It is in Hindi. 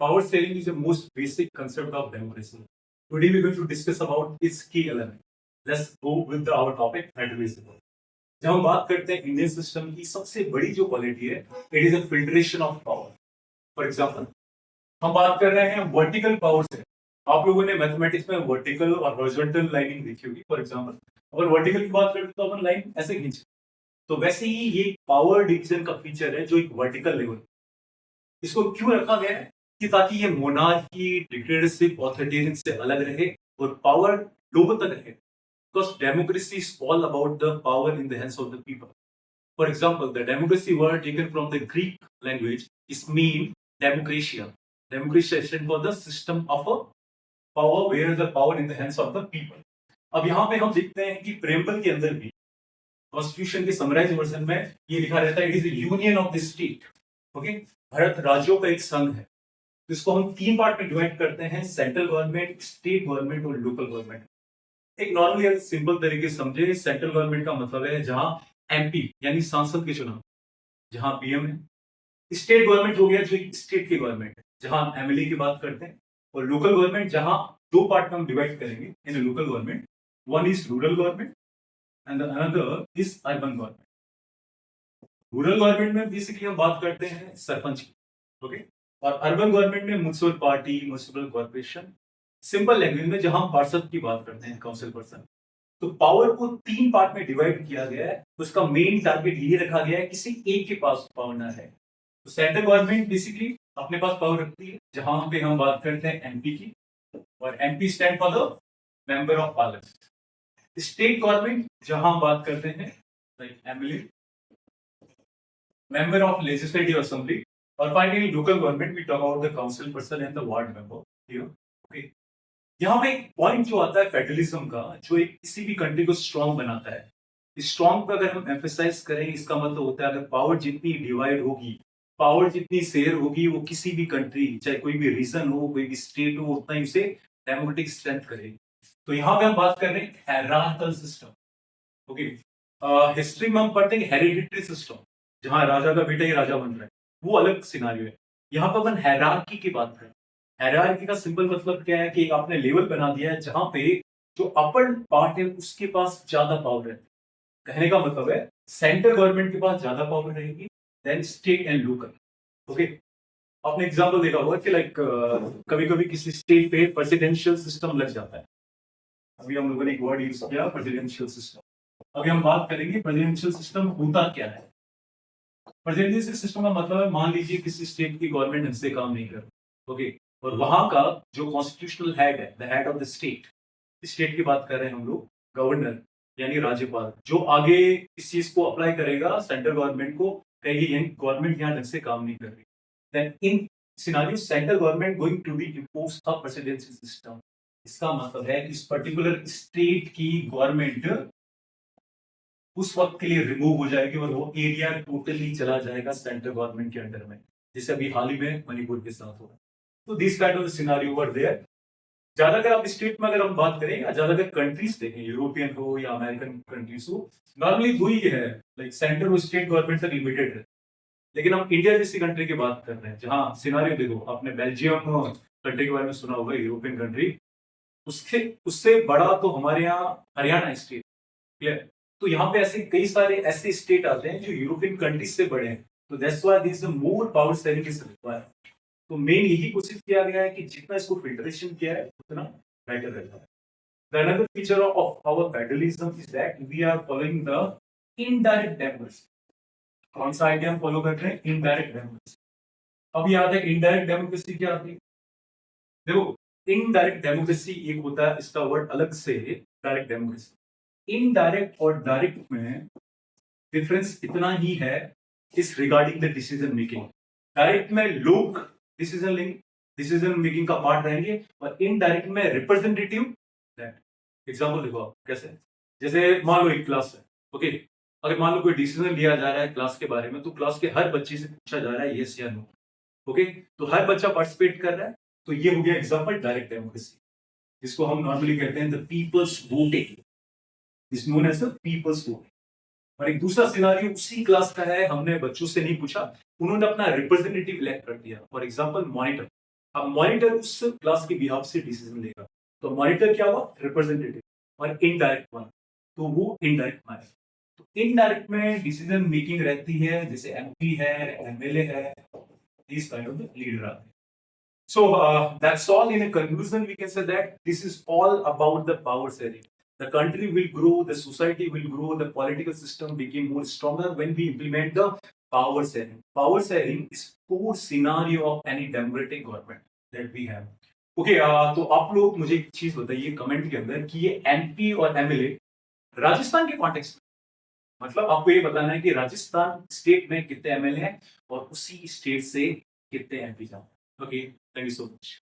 Power sharing is the most basic concept of democracy. Today we're going to discuss about its key element. Let's go with our topic federalism. जब हम बात करते हैं इंडियन सिस्टम की सबसे बड़ी जो क्वालिटी है it is a filtration of power. For example हम बात कर रहे हैं वर्टिकल पावर से. आप लोगों ने मैथमेटिक्स में वर्टिकल और हॉरिजॉन्टल लाइनिंग देखी होगी. फॉर एग्जांपल अगर वर्टिकल की बात करते तो अपन लाइन ऐसे खींचे, तो वैसे ही ये पावर डिवीजन का फीचर है जो एक वर्टिकल लेवल. इसको क्यों रखा गया है कि ताकि ये मोनार्की डिक्टेटरशिप ऑथोरिटेरियन से अलग रहे और पावर लोगों तक रहे. Because democracy is all about the power in the hands of the people. For example, the democracy word taken from the Greek language is mean democratia. Democratia stands for the system of a power where the power in the hands of the people. अब यहाँ पे हम देखते हैं कि प्रेम्बल के अंदर भी कॉन्स्टिट्यूशन के समराइज वर्जन में ये लिखा रहता है it is union of the state. Okay, Bharat राज्यों का एक संघ है. तो इसको हम तीन पार्ट में डिवाइड करते हैं, सेंट्रल गवर्नमेंट, स्टेट गवर्नमेंट और लोकल गवर्नमेंट. एक नॉर्मली अगर सिंपल तरीके से समझे, सेंट्रल गवर्नमेंट का मतलब है जहां एमपी यानी सांसद के चुनाव, जहां पीएम है. स्टेट गवर्नमेंट हो गया जो एक स्टेट की गवर्नमेंट है, जहां एमएलए की बात करते हैं. और लोकल गवर्नमेंट जहां दो पार्ट में हम डिवाइड करेंगे in local government. One is rural government and another is urban government. Rural government में बेसिकली हम बात करते हैं सरपंच की. ओके, और अर्बन गवर्नमेंट में municipal party, municipal corporation. Simple language में जहां हम पार्षद की बात करते हैं, काउंसिल पर्सन. तो पावर को तीन पार्ट में डिवाइड किया गया है. उसका मेन टारगेट ये रखा गया है किसी एक के पास पावर ना है. तो सेंट्रल गवर्नमेंट बेसिकली अपने पास पावर रखती है, जहां पे हम बात करते हैं एमपी की, और MP stand for the member of parliament. State government जहां हम बात करते हैं like MLA, member of legislative assembly. और finally local government we talk about the council person and the ward member here. Okay, यहाँ पे एक पॉइंट जो आता है फेडरलिज्म का, जो एक किसी भी कंट्री को स्ट्रांग बनाता है. स्ट्रांग पर अगर हम एम्फेसाइज करें, इसका मतलब होता है अगर पावर जितनी डिवाइड होगी, पावर जितनी शेयर होगी, वो किसी भी कंट्री, चाहे कोई भी रीजन हो, कोई भी स्टेट हो, उतना ही उसे डेमोक्रेटिक स्ट्रेंथ करेगी. तो यहाँ पे हम बात कर रहे हैं हायरार्किकल सिस्टम. ओके, हिस्ट्री में हम पढ़ते हैं हेरिडिटरी सिस्टम, जहाँ राजा का बेटा ही राजा बन रहा है, वो अलग सिनारियो है. यहाँ पर अपन हायरार्की की बात करें. हायरार्की का सिंपल मतलब क्या है कि आपने लेवल बना दिया है जहां पे जो अपर पार्ट है उसके पास ज्यादा पावर है. कहने का मतलब है सेंट्रल गवर्नमेंट के पास ज्यादा पावर रहेगी then state and local. Okay, आपने एग्जांपल देखा होगा कि लाइक कभी कभी किसी स्टेट पे प्रेसिडेंशियल सिस्टम लग जाता है. अभी हम लोगों ने एक वर्ड यूज किया प्रेसिडेंशियल सिस्टम. अभी हम बात करेंगे प्रेसिडेंशियल सिस्टम होता क्या है. प्रेसिडेंशियल सिस्टम का मतलब है, मान लीजिए किसी स्टेट की गवर्नमेंट हमसे काम नहीं कर. ओके, और वहां का जो कॉन्स्टिट्यूशनल हेड है, the head of the state, state की बात कर रहे हैं हम लोग, गवर्नर यानी राज्यपाल, जो आगे इस चीज को अप्लाई करेगा सेंट्रल गवर्नमेंट को, कहेगी गवर्नमेंट यहाँ ढंग से काम नहीं कर रही. Then in scenario central government going to be impose a presidential system. इसका मतलब है इस पर्टिकुलर स्टेट की गवर्नमेंट उस वक्त के लिए रिमूव हो जाएगी और वो एरिया टोटली चला जाएगा सेंट्रल गवर्नमेंट के अंडर में, जैसे अभी हाल ही में मणिपुर के साथ हुआ. तो this kind of scenario were there. ज्यादातर आप स्टेट में अगर हम बात करें या ज्यादातर कंट्रीज देखें, यूरोपियन हो या अमेरिकन कंट्रीज हो, नॉर्मली दो ही है, लाइक सेंट्रल और स्टेट गवर्नमेंट तक लिमिटेड है. लेकिन हम इंडिया जैसी कंट्री की बात कर रहे हैं जहां सिनेरियो देखो, आपने बेल्जियम कंट्री के बारे में सुना होगा, यूरोपियन कंट्री. उसके उससे बड़ा तो हमारे यहाँ हरियाणा स्टेट. क्लियर. तो यहाँ पे ऐसे कई सारे ऐसे स्टेट आते हैं जो यूरोपियन कंट्रीज से बड़े हैं. तो that's why this more power sharing is required. तो मेन यही कोशिश किया गया है कि जितना इसको फिल्ट्रेशन किया है उतना बेटर रहता है. The another feature of our federalism is that we are following the indirect democracy. कौन सा आइडिया हम फॉलो कर रहे हैं? Indirect democracy. अब याद है इनडायरेक्ट डेमोक्रेसी क्या आती है? देखो, इनडायरेक्ट डेमोक्रेसी एक होता है, इसका वर्ड अलग से डायरेक्ट डेमोक्रेसी. इनडायरेक्ट और डायरेक्ट में डिफरेंस इतना ही है इस regarding the decision making. Direct में लोग डिसीजन मेकिंग का पार्ट रहेंगे और इनडायरेक्ट में रिप्रेजेंटेटिव. एग्जांपल देखो आप कैसे, जैसे मान लो एक क्लास है. ओके, अगर मान लो कोई डिसीजन लिया जा रहा है क्लास के बारे में, तो क्लास के हर बच्चे से पूछा जा रहा है यस या नो. ओके, तो हर बच्चा पार्टिसिपेट कर रहा है. तो ये हो गया एग्जांपल डायरेक्ट डेमोक्रेसी, जिसको हम नॉर्मली कहते हैं the people's voting, is known as the people's voting. और एक दूसरा सिनारियो उसी क्लास का है, हमने बच्चों से नहीं पूछा, उन्होंने अपना रिप्रेजेंटेटिव इलेक्ट कर दिया. For example monitor. अब मॉनिटर उस क्लास के बिहाफ से डिसीजन लेगा। तो मॉनिटर क्या हुआ? रिप्रेजेंटेटिव। और इनडायरेक्ट वन, तो वो इनडायरेक्ट में है। तो इनडायरेक्ट में डिसीजन मेकिंग रहती है, जैसे एमपी है, एमएलए है, these kind of leader are there. So that's all. In a conclusion, we can say that this is all about the power sharing. The country will grow, the society will grow, the political system became more stronger when we implement the power sharing. Power sharing is core scenario of any democratic government that we have. Okay, तो आप लोग मुझे एक चीज बताइए कमेंट के अंदर कि ये एमपी और एमएलए राजस्थान के कॉन्टेक्स्ट में, मतलब आपको ये बताना है कि राजस्थान स्टेट में कितने एमएलए हैं और उसी स्टेट से कितने एमपी जाओ। Okay, thank you so much.